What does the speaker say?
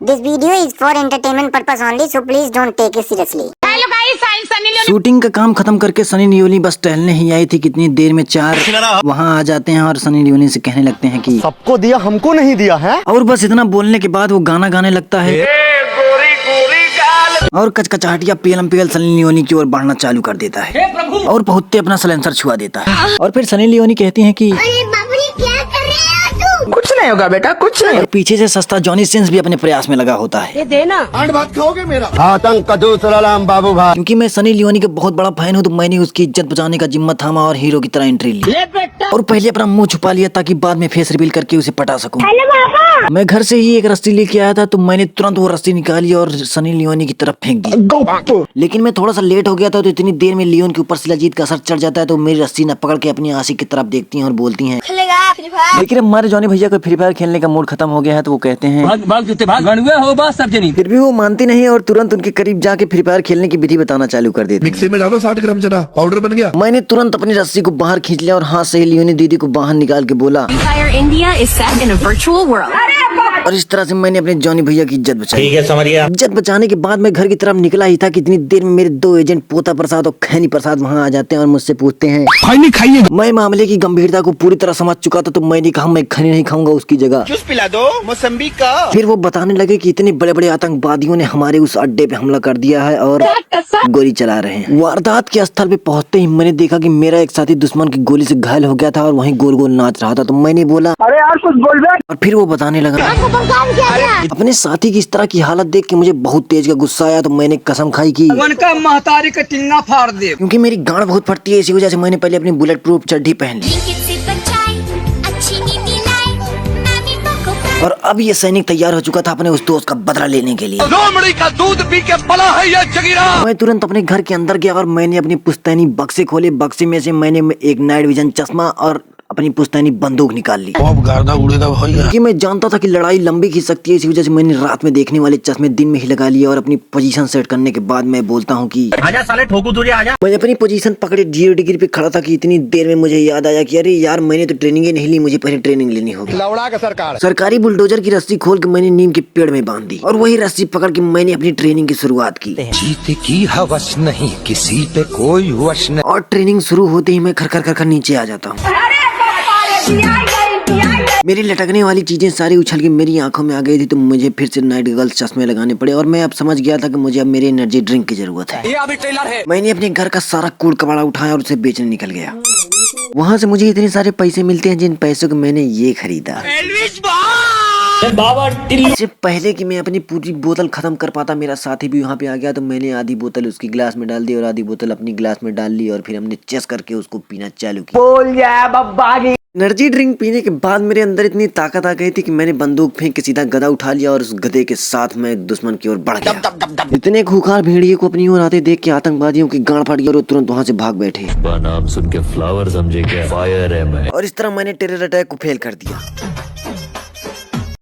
This video is for entertainment purpose only, so please don't take it seriously. Hello guys, Sunny Leone shooting का काम खत्म करके Sunny Leone बस टहलने ही आई थी। कितनी देर में चार वहाँ आ जाते हैं और सनी लियोनी से कहने लगते हैं कि सबको दिया हमको नहीं दिया है। और बस इतना बोलने के बाद वो गाना गाने लगता है और कचकचाहटिया पीएलएम सनी लियोनी की ओर बढ़ना चालू कर देता है और पहुंचते अपना सलेंसर छुआ देता है। और फिर सनी लियोनी कहती हैं कि कुछ नहीं होगा बेटा, कुछ नहीं। और पीछे से सस्ता जॉनी सिंस भी अपने प्रयास में लगा होता है। ये देना आठ भात खाओगे मेरा? आतंक का दूसरा नाम बाबू भाई। क्योंकि मैं सनी लियोनी का बहुत बड़ा फैन हूँ तो मैंने उसकी इज्जत बचाने का जिम्मा थामा और हीरो की तरह एंट्री ली और पहले अपना मुंह छुपा लिया ताकि बाद में फेस रिवील करके उसे पटा सकूं। मैं घर से ही एक रस्सी लेके आया था तो मैंने तुरंत वो रस्सी निकाली और सनी लियोनी की तरफ फेंक दी। लेकिन मैं थोड़ा सा लेट हो गया था तो इतनी देर में लियोन के ऊपर शिलाजीत का असर चढ़ जाता है तो मेरी रस्सी न पकड़ के अपनी आशिक की तरफ देखती हैं और बोलती हैं। लेकिन हमारे जॉनी भैया को फ्री फायर खेलने का मूड खत्म हो गया है तो वो कहते हैं फिर भी वो मानती नहीं और तुरंत उनके करीब जाके फ्री फायर खेलने की विधि बताना चालू कर देती। मिक्सी में डालो 60 ग्राम चना पाउडर बन गया। मैंने तुरंत अपनी रस्सी को बाहर खींच लिया और हाथ से ही लियोनी दीदी को बाहर निकाल के बोला India is set in a virtual world. और इस तरह से मैंने अपने जॉनी भैया की इज्जत बचाई। ठीक है, समझ गया। इज्जत बचाने के बाद मैं घर की तरफ निकला ही था कि इतनी देर में मेरे दो एजेंट पोता प्रसाद और खैनी प्रसाद वहाँ आ जाते हैं और मुझसे पूछते हैं खाइए। मैं मामले की गंभीरता को पूरी तरह समझ चुका था तो मैंने कहा मैं खैनी नहीं खाऊंगा उसकी जगह जूस पिला दो मौसम्बी का। फिर वो बताने लगे कि इतने बड़े बड़े आतंकवादियों ने हमारे उस अड्डे पे हमला कर दिया है और गोली चला रहे हैं। वारदात के स्थल पे पहुंचते ही मैंने देखा कि मेरा एक साथी दुश्मन की गोली से घायल हो गया था और वहीं गोल गोल नाच रहा था तो मैंने बोला अरे यार कुछ बोल रहे। और फिर वो बताने लगा अपने साथी की इस तरह की हालत देख के मुझे बहुत तेज का गुस्सा आया तो मैंने कसम खाई कि उनका महतारी का टिंगा फाड़ दे। क्योंकि मेरी गांड बहुत फटती है इसी वजह से मैंने पहले अपनी बुलेट प्रूफ चड्डी पहन ली और अब ये सैनिक तैयार हो चुका था अपने उस दोस्त का बदला लेने के लिए। लोमड़ी का दूध पी के पला है ये जगीरा। मैं तुरंत अपने घर के अंदर गया और मैंने अपनी पुश्तैनी बक्से खोले। बक्से में से मैंने एक नाइट विजन चश्मा और अपनी पुश्तैनी बंदूक निकाल ली क्योंकि मैं जानता था कि लड़ाई लंबी खींच सकती है। इसी वजह से मैंने रात में देखने वाले चश्मे दिन में ही लगा लिए और अपनी पोजीशन सेट करने के बाद मैं बोलता हूँ कि आजा साले ठोकू तुझे आजा। मैं अपनी पोजीशन पकड़े 0 डिग्री पे खड़ा था कि इतनी देर में मुझे याद आया कि अरे यार मैंने तो ट्रेनिंग ही नहीं ली, मुझे पहले ट्रेनिंग लेनी होगी। लौड़ा का सरकार सरकारी बुलडोजर की रस्सी खोल के मैंने नीम के पेड़ में बांध दी और वही रस्सी पकड़ के मैंने अपनी ट्रेनिंग की शुरुआत की। जीते की हवस नहीं, किसी पे कोई वश नहीं। और ट्रेनिंग शुरू होते ही मैं खर खर नीचे आ जाता हूँ। मेरी लटकने वाली चीजें सारी उछल के मेरी आंखों में आ गई थी तो मुझे फिर से नाइट गर्ल्स चश्मे लगाने पड़े और मैं अब समझ गया था कि मुझे अब मेरी एनर्जी ड्रिंक की जरूरत है। ये अभी ट्रेलर है। मैंने अपने घर का सारा कूड़ कबाड़ा उठाया और उसे बेचने निकल गया। वहाँ से मुझे इतने सारे पैसे मिलते हैं जिन पैसों को मैंने ये खरीदा। इससे पहले कि मैं अपनी पूरी बोतल खत्म कर पाता मेरा साथी भी वहाँ पे आ गया तो मैंने आधी बोतल उसकी गिलास में डाल दी और आधी बोतल अपनी गिलास में डाल ली और फिर हमने चेस करके उसको पीना चालू किया। बोल जा बब्बा की। एनर्जी ड्रिंक पीने के बाद मेरे अंदर इतनी ताकत आ गई थी कि मैंने बंदूक फेंक के सीधा गदा उठा लिया और उस गधे के साथ मैं दुश्मन की ओर बढ़ गया। इतने खूंखार भेड़िए को अपनी ओर आते देख के आतंकवादियों की गांड फट गई और वो तुरंत वहां से भाग बैठे। नाम सुन के फ्लावर समझे क्या? फायर है मैं। और इस तरह मैंने टेरर अटैक को फेल कर दिया।